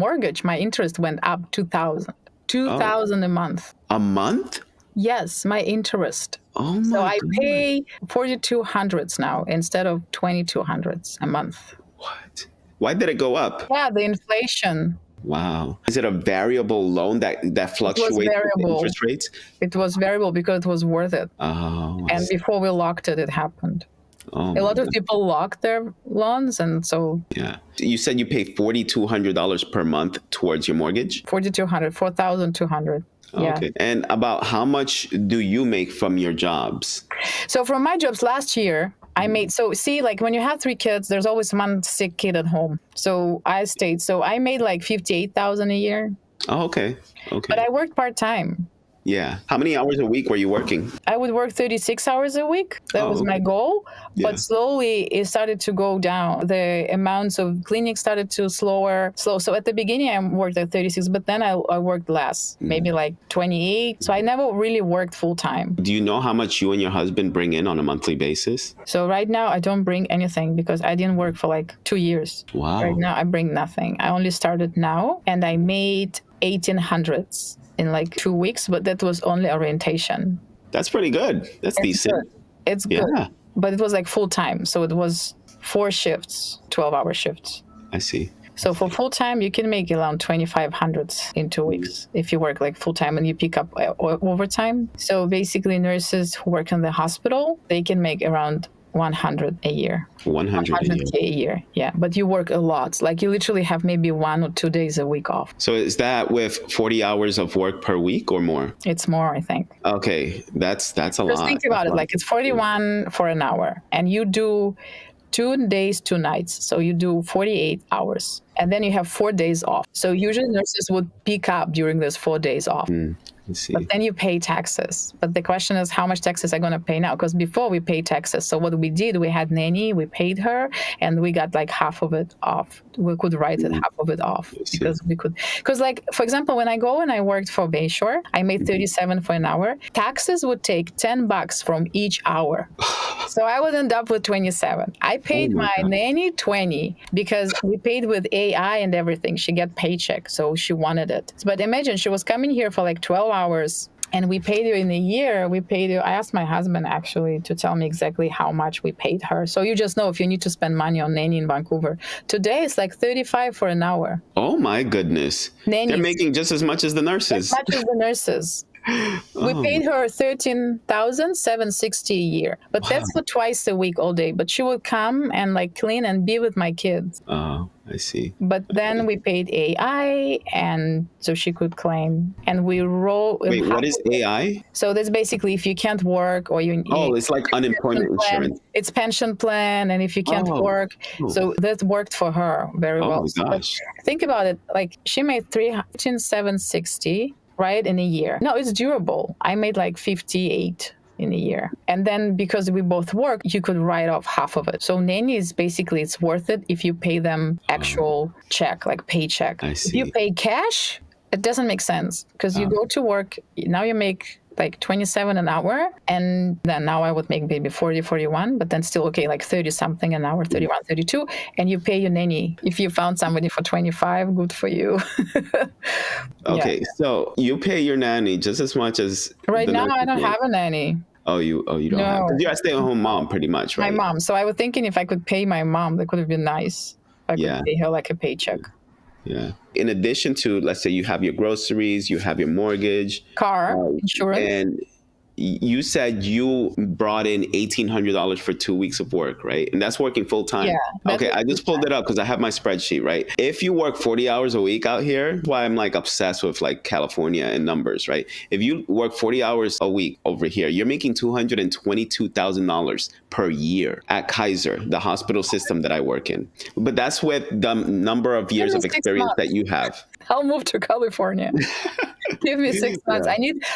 interest went up $2,000 a month. A month? Yes, my interest. Oh my So I God. pay $4,200 now instead of $2,200 a month. What? Why did it go up? Yeah, the inflation. Wow. Is it a variable loan that fluctuates with interest rates? It was variable because it was worth it. Oh. And before we locked it, it happened. A lot of people lock their loans, and so... Yeah. You said you pay $4,200 per month towards your mortgage? $4,200. Yeah. Okay. And about how much do you make from your jobs? So from my jobs last year, I made... So see, like when you have 3 kids, there's always one sick kid at home. So I stayed. So I made like $58,000 a year. Oh, okay. But I worked part-time. Yeah. How many hours a week were you working? I would work 36 hours a week. That was my goal. Yeah. But slowly it started to go down. The amounts of clinics started to slow. So at the beginning I worked at 36, but then I worked less, maybe like 28. So I never really worked full time. Do you know how much you and your husband bring in on a monthly basis? So right now I don't bring anything because I didn't work for like 2 years. Wow. Right now I bring nothing. I only started now and I made 1,800 in like 2 weeks, but that was only orientation. That's pretty good. That's decent. Good. It's good. Yeah. But it was like full time. So it was 4 shifts, 12-hour shifts. I see. So for full time, you can make around 2,500 in 2 weeks if you work like full time and you pick up overtime. So basically nurses who work in the hospital, they can make around 100 a year. 100K a year, yeah. But you work a lot. Like you literally have maybe 1 or 2 days a week off. So is that with 40 hours of work per week or more? It's more, I think. Okay, that's a lot. Just think about it. Like it's 41 for an hour, and you do 2 days, 2 nights. So you do 48 hours, and then you have 4 days off. So usually nurses would pick up during those 4 days off. Let's see. But then you pay taxes. But the question is, how much taxes are going to pay now? Because before we paid taxes. So what we did, we had nanny, we paid her, and we got like half of it off. We could write it half of it off because we could. Because like, for example, when I go and I worked for Bayshore, I made 37 for an hour. Taxes would take $10 from each hour. So I would end up with 27. I paid my nanny 20 because we paid with AI and everything. She got paycheck, so she wanted it. But imagine she was coming here for like 12 hours. And we paid you in a year, I asked my husband actually to tell me exactly how much we paid her. So you just know if you need to spend money on nanny in Vancouver. Today it's like 35 for an hour. Oh my goodness. Nannies. They're making just as much as the nurses. As much as the nurses. We paid her $13,760 a year, but that's for twice a week all day. But she would come and like clean and be with my kids. Oh, I see. But then we paid AI, and so she could claim. And we roll. Wait, what is AI? So that's basically if you can't work or you. Oh, it's like unemployment insurance. It's pension plan, and if you can't work, so that worked for her very well. Oh my gosh! But think about it. Like she made $13,760. Right, in a year. No, it's durable. I made like 58 in a year. And then because we both work, you could write off half of it. So nanny is basically, it's worth it if you pay them actual check, like paycheck. I see. If you pay cash, it doesn't make sense because you go to work, now you make like 27 an hour, and then now I would make maybe 40, 41, but then still okay, like 30 something an hour, 31, 32, and you pay your nanny. If you found somebody for 25, good for you. Okay, so you pay your nanny just as much as right now I don't have a nanny. Oh, you don't have, because you're a stay-at-home mom pretty much, right? My mom. So I was thinking if I could pay my mom, that could have been nice. I could pay her like a paycheck. Yeah. In addition to, let's say you have your groceries, you have your mortgage, car, insurance. And you said you brought in $1,800 for 2 weeks of work, right? And that's working full time. Yeah. Okay, I just pulled it up because I have my spreadsheet, right? If you work 40 hours a week out here, that's why I'm like obsessed with like California and numbers, right? If you work 40 hours a week over here, you're making $222,000 per year at Kaiser, the hospital system that I work in. But that's with the number of years of experience that you have. I'll move to California. Give me 6 months.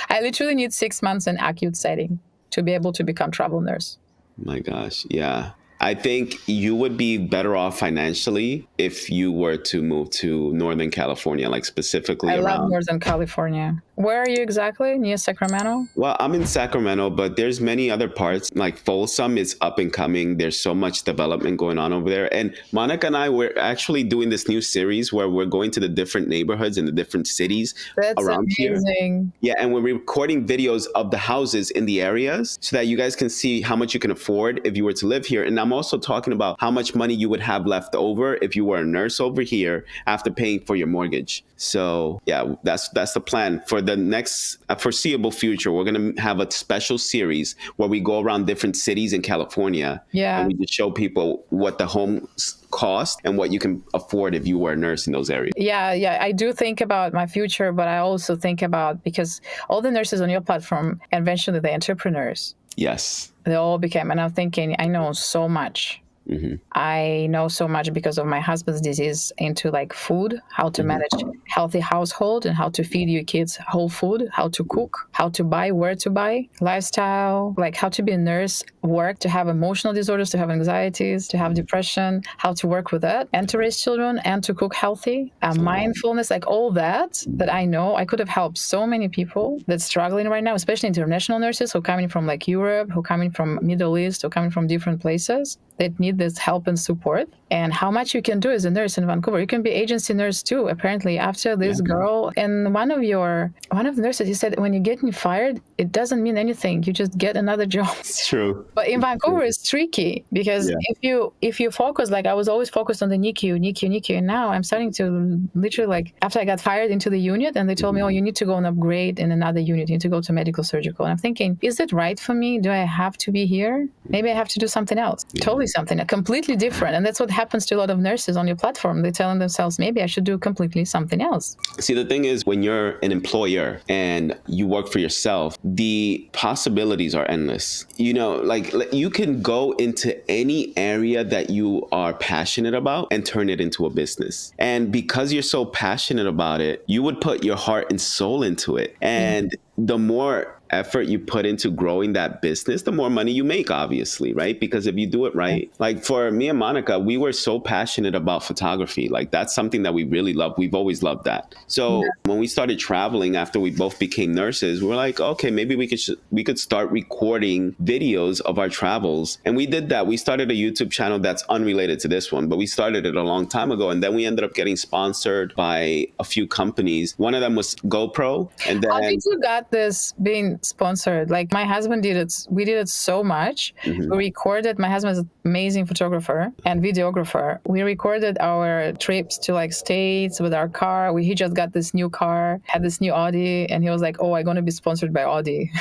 I literally need 6 months in acute setting to be able to become travel nurse. My gosh. Yeah. I think you would be better off financially if you were to move to Northern California, like specifically around. I love Northern California. Where are you exactly? Near Sacramento? Well, I'm in Sacramento, but there's many other parts. Like Folsom is up and coming. There's so much development going on over there. And Monica and I, we're actually doing this new series where we're going to the different neighborhoods and the different cities around amazing. Here. Yeah, and we're recording videos of the houses in the areas so that you guys can see how much you can afford if you were to live here. And I'm also talking about how much money you would have left over if you were a nurse over here after paying for your mortgage. So yeah, that's the plan for the next foreseeable future. We're going to have a special series where we go around different cities in California. Yeah. And we just show people what the homes cost and what you can afford if you were a nurse in those areas. Yeah. I do think about my future, but I also think about, because all the nurses on your platform, eventually the entrepreneurs. Yes. They all became, and I'm thinking, I know so much. Mm-hmm. I know so much because of my husband's disease into like food, how to manage healthy household and how to feed your kids whole food, how to cook, how to buy, where to buy, lifestyle, like how to be a nurse, work, to have emotional disorders, to have anxieties, to have depression, how to work with that and to raise children and to cook healthy, mindfulness, like all that I know. I could have helped so many people that's struggling right now, especially international nurses who are coming from like Europe, who are coming from Middle East, who are coming from different places that need this help and support. And how much you can do as a nurse in Vancouver. You can be agency nurse too. Apparently, after this girl and one of the nurses, he said, when you're getting fired, it doesn't mean anything. You just get another job. It's true. But in Vancouver, it's tricky because if you focus, like I was always focused on the NICU, and now I'm starting to literally, like after I got fired into the unit and they told me, oh, you need to go and upgrade in another unit. You need to go to medical surgical. And I'm thinking, is it right for me? Do I have to be here? Maybe I have to do something else. Totally something else. completely different. And that's what happens to a lot of nurses on your platform. They're telling themselves, maybe I should do completely something else. See, the thing is, when you're an employer and you work for yourself, the possibilities are endless. You know, like you can go into any area that you are passionate about and turn it into a business. And because you're so passionate about it, you would put your heart and soul into it. And the more effort you put into growing that business, the more money you make, obviously, right? Because if you do it right, like for me and Monica, we were so passionate about photography. Like that's something that we really love. We've always loved that. So when we started traveling after we both became nurses, we were like, okay, maybe we could start recording videos of our travels. And we did that. We started a YouTube channel that's unrelated to this one, but we started it a long time ago. And then we ended up getting sponsored by a few companies. One of them was GoPro. And then how did you got this being sponsored? Like my husband did it. We did it so much. We recorded. My husband is an amazing photographer and videographer. We recorded our trips to like states with our car. He just got this new car, had this new Audi, and he was like, "Oh, I'm going to be sponsored by Audi,"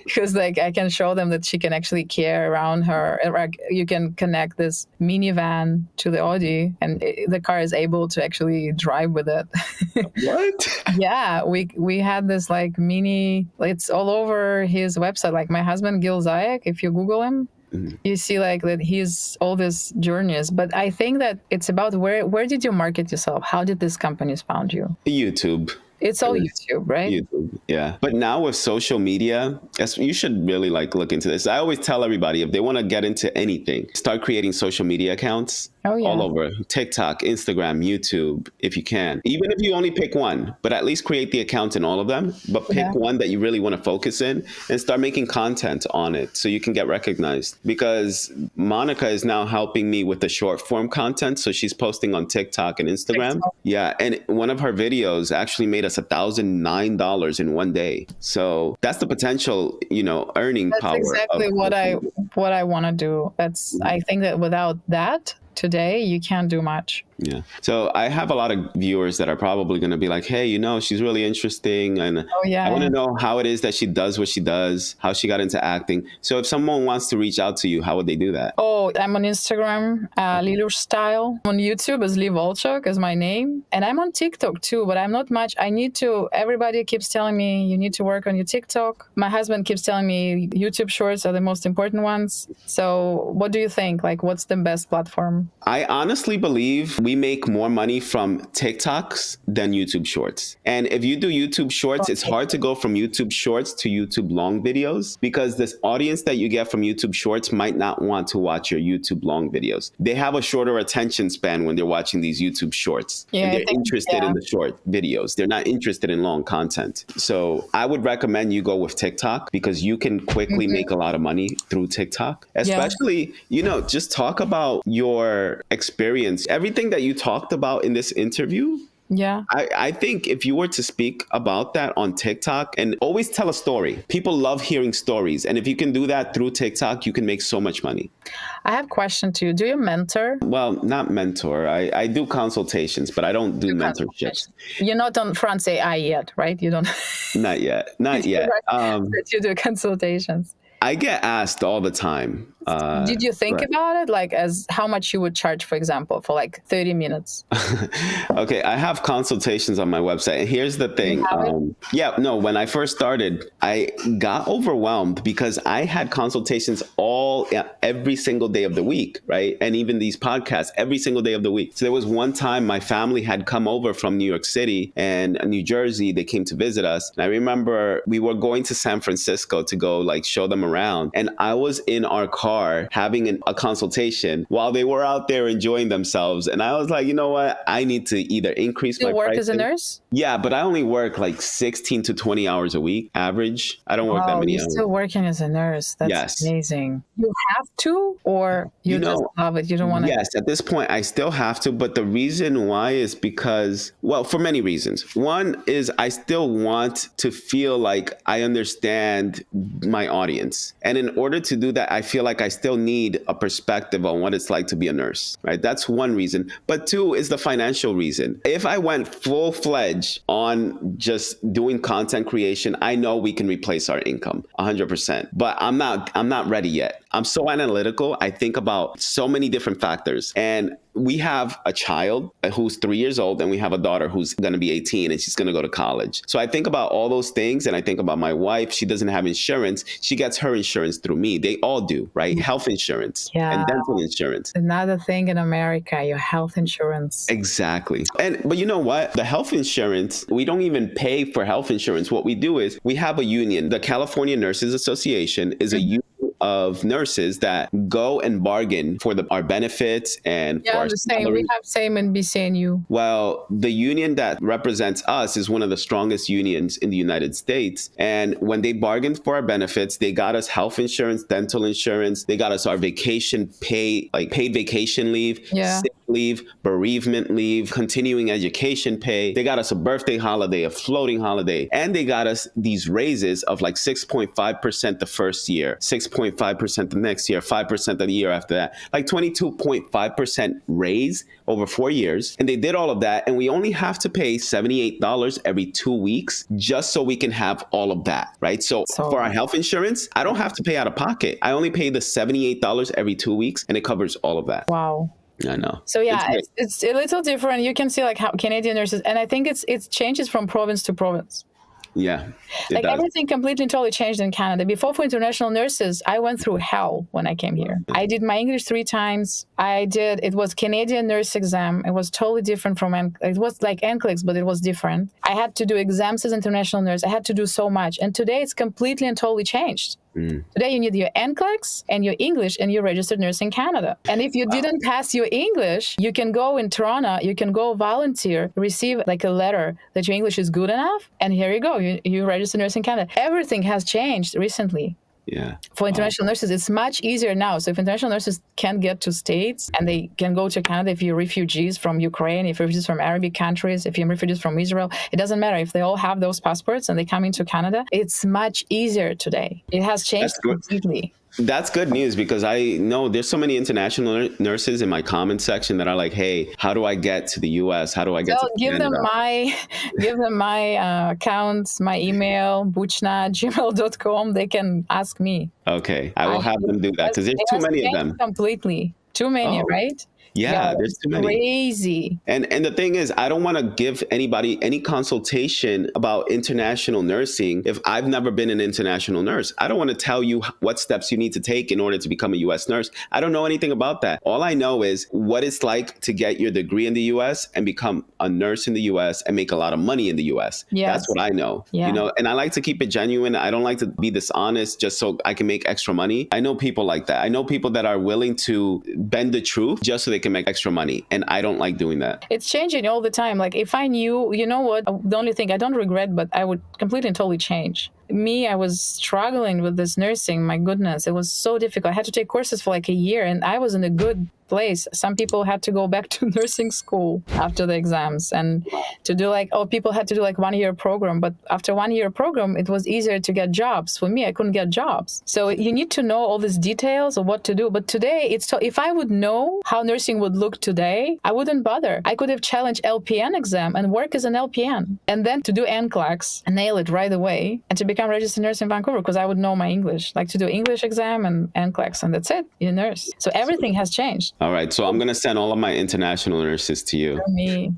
because like I can show them that she can actually care around her. You can connect this minivan to the Audi, and the car is able to actually drive with it. what? Yeah, we had this like mini. It's all over his website. Like my husband Gil Zayek, if you Google him, you see like that he's all these journeys. But I think that it's about where did you market yourself? How did these companies found you? YouTube. It's all YouTube, right? YouTube, yeah. But now with social media, you should really like look into this. I always tell everybody if they want to get into anything, start creating social media accounts. All over TikTok, Instagram, YouTube, if you can. Even if you only pick one, but at least create the account in all of them. But pick one that you really want to focus in and start making content on it so you can get recognized. Because Monica is now helping me with the short form content. So she's posting on TikTok and Instagram. Yeah. And one of her videos actually made us $1,009 in one day. So that's the potential, earning power. That's exactly what I want to do. I think that without that, today you can't do much. Yeah. So I have a lot of viewers that are probably going to be like, hey, she's really interesting. And I want to know how it is that she does what she does, how she got into acting. So if someone wants to reach out to you, how would they do that? Oh, I'm on Instagram, Lilush Style. On YouTube is Liv Volchuk is my name. And I'm on TikTok too, but I'm not much. Everybody keeps telling me you need to work on your TikTok. My husband keeps telling me YouTube shorts are the most important ones. So what do you think? Like, what's the best platform? I honestly believe we make more money from TikToks than YouTube shorts. And if you do YouTube shorts, it's hard to go from YouTube shorts to YouTube long videos because this audience that you get from YouTube shorts might not want to watch your YouTube long videos. They have a shorter attention span when they're watching these YouTube shorts. And they're interested in the short videos. They're not interested in long content. So I would recommend you go with TikTok because you can quickly make a lot of money through TikTok. Especially, just talk about your experience. Everything that you talked about in this interview, I think if you were to speak about that on TikTok and always tell a story, people love hearing stories. And if you can do that through TikTok, you can make so much money. I have a question to you. Do you mentor? Well, not mentor. I do consultations, but I don't do mentorships. You're not on France AI yet, right? You don't. Not yet. Not yet. That you do consultations. I get asked all the time. Did you think about it, like as how much you would charge, for example, for like 30 minutes? Okay, I have consultations on my website. And here's the thing. When I first started, I got overwhelmed because I had consultations every single day of the week, right? And even these podcasts every single day of the week. So there was one time my family had come over from New York City and New Jersey. They came to visit us. And I remember we were going to San Francisco to go like show them around. And I was in our car having a consultation while they were out there enjoying themselves. And I was like, you know what? I need to either increase my work pricing. as a nurse? Yeah, but I only work like 16 to 20 hours a week, average. I don't work that many hours. You're still working as a nurse. That's amazing. You have to, or you just love it? You don't want to? Yes, at this point, I still have to. But the reason why is because, for many reasons. One is I still want to feel like I understand my audience. And in order to do that, I feel like I still need a perspective on what it's like to be a nurse, right? That's one reason. But two is the financial reason. If I went full-fledged on just doing content creation, I know we can replace our income 100%. But I'm not ready yet. I'm I'm so analytical. I think about so many different factors. And we have a child who's 3 years old, and we have a daughter who's going to be 18 and she's going to go to college. So I think about all those things, and I think about my wife. She doesn't have insurance. She gets her insurance through me. They all do, right? Health insurance and dental insurance. Another thing in America, your health insurance. Exactly. But you know what? The health insurance, we don't even pay for health insurance. What we do is we have a union. The California Nurses Association is a union of nurses that go and bargain for our benefits and for our the same. salaries. We have same in BCNU. Well, the union that represents us is one of the strongest unions in the United States. And when they bargained for our benefits, they got us health insurance, dental insurance. They got us our vacation pay, like paid vacation leave, sick leave, bereavement leave, continuing education pay. They got us a birthday holiday, a floating holiday, and they got us these raises of like 6.5% the first year, 6.5% the next year, 5% the year after that, like 22.5% raise over 4 years. And they did all of that. And we only have to pay $78 every 2 weeks just so we can have all of that, right? So for our health insurance, I don't have to pay out of pocket. I only pay the $78 every 2 weeks, and it covers all of that. Wow. I know. So it's a little different. You can see like how Canadian nurses, and I think it changes from province to province. Yeah. Like everything completely totally changed in Canada. Before, for international nurses, I went through hell when I came here. I did my English 3 times. It was Canadian nurse exam. It was totally different from, it was like NCLEX, but it was different. I had to do exams as international nurse. I had to do so much. And today it's completely and totally changed. Today you need your NCLEX and your English and your registered nurse in Canada. And if you didn't pass your English, you can go in Toronto, you can go volunteer, receive like a letter that your English is good enough, and here you go, you're registered nurse in Canada. Everything has changed recently. Yeah. For international nurses, it's much easier now. So if international nurses can get to States and they can go to Canada, if you're refugees from Ukraine, if you're refugees from Arabic countries, if you're refugees from Israel, it doesn't matter. If they all have those passports and they come into Canada, it's much easier today. It has changed completely. That's good news, because I know there's so many international nurses in my comment section that are like, hey, how do I get to the US? How do I get to Canada? Give them my account, my email, buchna@gmail.com. They can ask me. Okay. I will have them do that, because there's too many of them. Completely. Too many, right? Yeah, there's too many. Crazy. And the thing is, I don't want to give anybody any consultation about international nursing if I've never been an international nurse. I don't want to tell you what steps you need to take in order to become a US nurse. I don't know anything about that. All I know is what it's like to get your degree in the US and become a nurse in the US and make a lot of money in the US. Yes. That's what I know. Yeah. You know, and I like to keep it genuine. I don't like to be dishonest just so I can make extra money. I know people like that. I know people that are willing to bend the truth just so they can make extra money, and I don't like doing that. It's changing all the time. Like if I knew, you know what, the only thing I don't regret, but I would completely and totally change. Me, I was struggling with this nursing. My goodness, it was so difficult. I had to take courses for like a year, and I was in a good place. Some people had to go back to nursing school after the exams and to do people had to do like 1 year program. But after 1 year program, it was easier to get jobs. For me, I couldn't get jobs. So you need to know all these details of what to do. But today, if I would know how nursing would look today, I wouldn't bother. I could have challenged LPN exam and work as an LPN, and then to do NCLEX and nail it right away, and to become a registered nurse in Vancouver, because I would know my English, like to do English exam and NCLEX, and that's it. You're a nurse. So everything has changed. All right. So I'm going to send all of my international nurses to you. For me.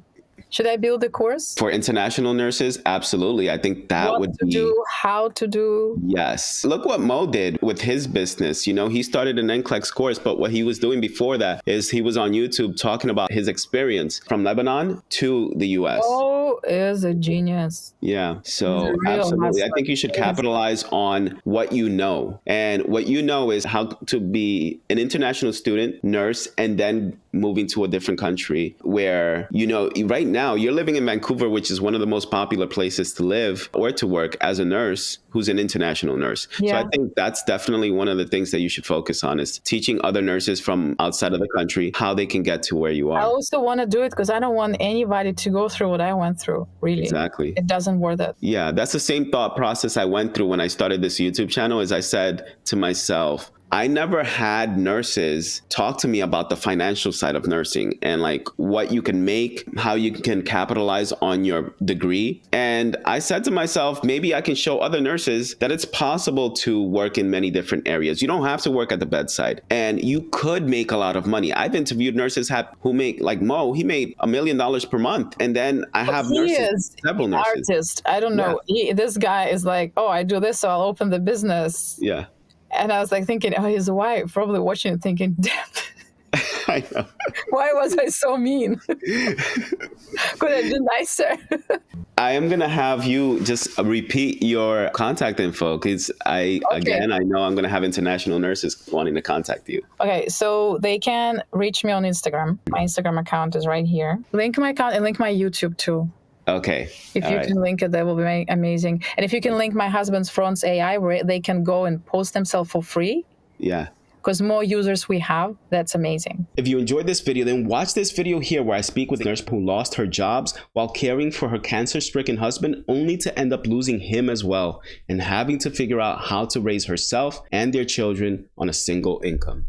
Should I build a course? For international nurses? Absolutely. I think that what would to be... do, how to do. Yes. Look what Mo did with his business. You know, he started an NCLEX course, but what he was doing before that is he was on YouTube talking about his experience from Lebanon to the US. Oh, is a genius. Yeah. So absolutely. I think you should capitalize on what you know. And what you know is how to be an international student, nurse, and then moving to a different country where, you know, right now you're living in Vancouver, which is one of the most popular places to live or to work as a nurse who's an international nurse. Yeah. So I think that's definitely one of the things that you should focus on, is teaching other nurses from outside of the country how they can get to where you are. I also want to do it because I don't want anybody to go through what I went through, really. Exactly. It doesn't worth it. Yeah, that's the same thought process I went through when I started this YouTube channel. Is I said to myself, I never had nurses talk to me about the financial side of nursing and like what you can make, how you can capitalize on your degree. And I said to myself, maybe I can show other nurses that it's possible to work in many different areas. You don't have to work at the bedside, and you could make a lot of money. I've interviewed nurses who make, like Mo, he made $1 million per month. And then I have He nurses, is several an nurses. artist. I don't know. This guy is like, oh, I do this, so I'll open the business. Yeah. And I was like thinking, oh, his wife probably watching it thinking, damn, I know. why was I so mean? Could I do nicer? I am going to have you just repeat your contact info because again, I know I'm going to have international nurses wanting to contact you. Okay, so they can reach me on Instagram. My Instagram account is right here. Link my account and link my YouTube too. Okay. If you can link it, that will be amazing. And if you can link my husband's Fronts AI, where they can go and post themselves for free. Yeah. Because more users we have, that's amazing. If you enjoyed this video, then watch this video here where I speak with a nurse who lost her jobs while caring for her cancer-stricken husband, only to end up losing him as well and having to figure out how to raise herself and their children on a single income.